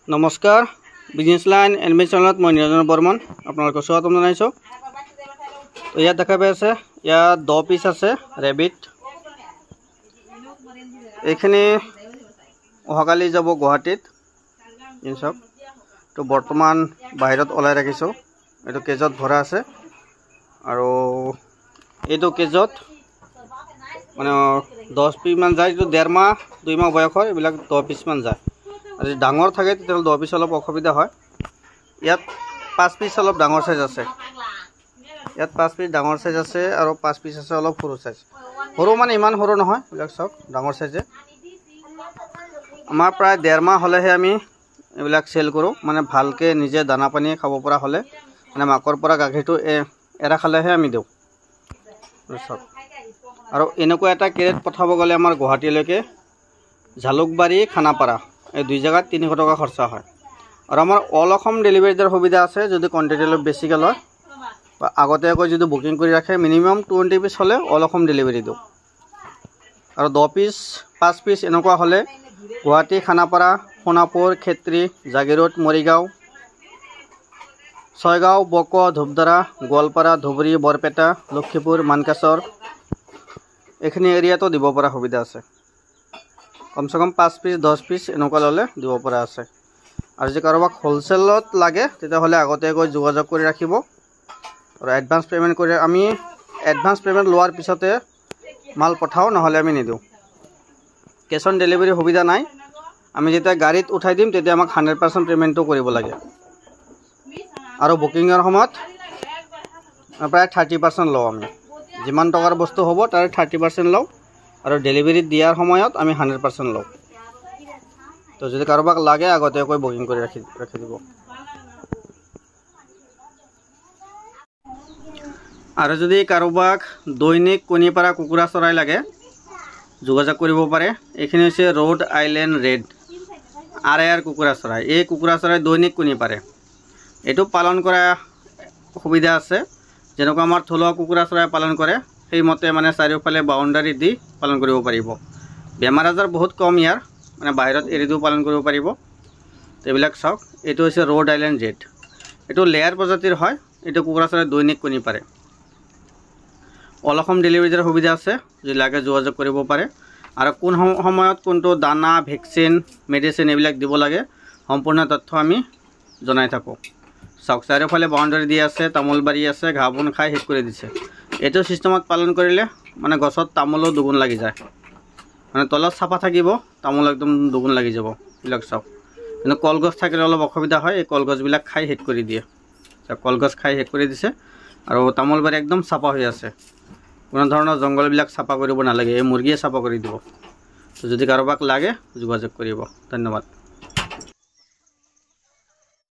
নমস্কাৰ business line anime চেনেলত মই নিৰঞ্জন বৰ্মন আপোনালোকক স্বাগতম জনাইছোঁ। তো ইয়াত দেখা পাই আছে, ইয়াত 10 পিস আছে ৰেবিট। এইখিনি অহাকালি যাব গুৱাহাটীত ইনচব। তো বৰ্তমান বাহিৰত ওলাই ৰাখিছোঁ। এইটো কেজত ভৰা আছে আৰু এইটো কেজত মানে 10 পিস মান যায়। এইটো 1.5 মাহ 2 মাহ বয়সৰ, এইবিলাক 10 পিস মান যায়। আৰু যদি ডাঙৰ থাকে তেতিয়াহ'লে 10 পিস অলপ অসুবিধা হয়। ইয়াত 5 পিস অলপ ডাঙৰ সাইজ আছে, ইয়াত 5 পিস ডাঙৰ সাইজ আছে আৰু 5 পিস আছে অলপ সৰু সাইজ। সৰু মানে ইমান সৰু নহয়, এইবিলাক সব ডাঙৰ সাইজে। আমাৰ প্ৰায় 1.5 মাহ হ'লেহে আমি এইবিলাক সেল কৰোঁ, মানে ভালকৈ নিজে দানা পানী খাব পৰা হ'লে, মানে মাকৰ পৰা গাখীৰটো এৰা খালেহে আমি দিওঁ সব। আৰু এনেকুৱা এটা কেৰেট পঠাব গ'লে আমাৰ গুৱাহাটীলৈকে জালুকবাৰী খানাপাৰা এই 2 জেগাত 300 টকা খৰচা হয়। আৰু আমাৰ অল অসম ডেলিভাৰী দিয়াৰ সুবিধা আছে। যদি কোৱান্টিটি অলপ বেছিকৈ লয় বা আগতীয়াকৈ যদি বুকিং কৰি ৰাখে, মিনিমাম 20 পিস হ'লে অল অসম ডেলিভাৰী দিওঁ। আৰু 10 পিস 5 পিস এনেকুৱা হ'লে গুৱাহাটী, খানাপাৰা, সোণাপুৰ, খেত্ৰী, জাগিৰোড, মৰিগাঁও, ছয়গাঁও, বক, ধূপধাৰা, গোৱালপাৰা, ধুবুৰী, বৰপেটা, লক্ষীপুৰ, মানকাচৰ এইখিনি এৰিয়াতো দিব পৰা সুবিধা আছে। কমচে কম 5 পিস 10 পিস এনেকুৱা ল'লে দিব পৰা আছে। আৰু যদি কাৰোবাক হোলচেলত লাগে তেতিয়াহ'লে আগতীয়াকৈ যোগাযোগ কৰি ৰাখিব আৰু এডভান্স পে'মেণ্ট কৰি, আমি এডভান্স পে'মেণ্ট লোৱাৰ পিছতে মাল পঠাওঁ, নহ'লে আমি নিদিওঁ। কেছ অন ডেলিভাৰী সুবিধা নাই। আমি যেতিয়া গাড়ীত উঠাই দিম তেতিয়া আমাক 100% পে'মেণ্টটো কৰিব লাগে। আৰু বুকিঙৰ সময়ত প্ৰায় 30% লওঁ আমি। যিমান টকাৰ বস্তু হ'ব তাৰ 30% লওঁ আৰু ডেলিভাৰী দিয়াৰ সময়ত আমি 100% লওঁ। তো যদি কাৰোবাক লাগে আগতীয়াকৈ বুকিং কৰি ৰাখি দিব। আৰু যদি কাৰোবাক দৈনিক কণী পৰা কুকুৰা চৰাই লাগে যোগাযোগ কৰিব পাৰে। এইখিনি হৈছে ৰোড আইলেণ্ড ৰেড RIR কুকুৰা চৰাই। এই কুকুৰা চৰাই দৈনিক কণী পাৰে। এইটো পালন কৰা সুবিধা আছে, যেনেকুৱা আমাৰ থলুৱা কুকুৰা চৰাই পালন কৰে সেইমতে, মানে চাৰিওফালে বাউণ্ডাৰী দি পালন কৰিব পাৰিব। বেমাৰ আজাৰ বহুত কম ইয়াৰ, মানে বাহিৰত এৰি দিও পালন কৰিব পাৰিব। এইবিলাক চাওক, এইটো হৈছে ৰোড আইলেণ্ড ৰেড। এইটো লেয়াৰ প্ৰজাতিৰ হয়। এইটো কুকুৰা চৰাই দৈনিক কণী পাৰে। অল অসম ডেলিভাৰী দিয়াৰ সুবিধা আছে, যদি লাগে যোগাযোগ কৰিব পাৰে। আৰু কোন সময়ত কোনটো দানা, ভেকচিন, মেডিচিন এইবিলাক দিব লাগে সম্পূৰ্ণ তথ্য আমি জনাই থাকোঁ। চাওক, চাৰিওফালে বাউণ্ডাৰী দি আছে, তামোল বাৰী আছে, ঘাঁহ বন খাই শেষ কৰি দিছে। এইটো ছিষ্টেমত পালন কৰিলে মানে গছত তামোলো দুগুণ লাগি যায়। মানে তলত চাফা থাকিব, তামোল একদম দুগুণ লাগি যাব। এইবিলাক চাওক, কিন্তু কলগছ থাকিলে অলপ অসুবিধা হয়। এই কলগছবিলাক খাই শেষ কৰি দিয়ে। কলগছ খাই শেষ কৰি দিছে আৰু তামোল বাৰী একদম চাফা হৈ আছে। কোনো ধৰণৰ জংঘলবিলাক চাফা কৰিব নালাগে, এই মুৰ্গীয়ে চাফা কৰি দিব। যদি কাৰোবাক লাগে যোগাযোগ কৰিব। ধন্যবাদ।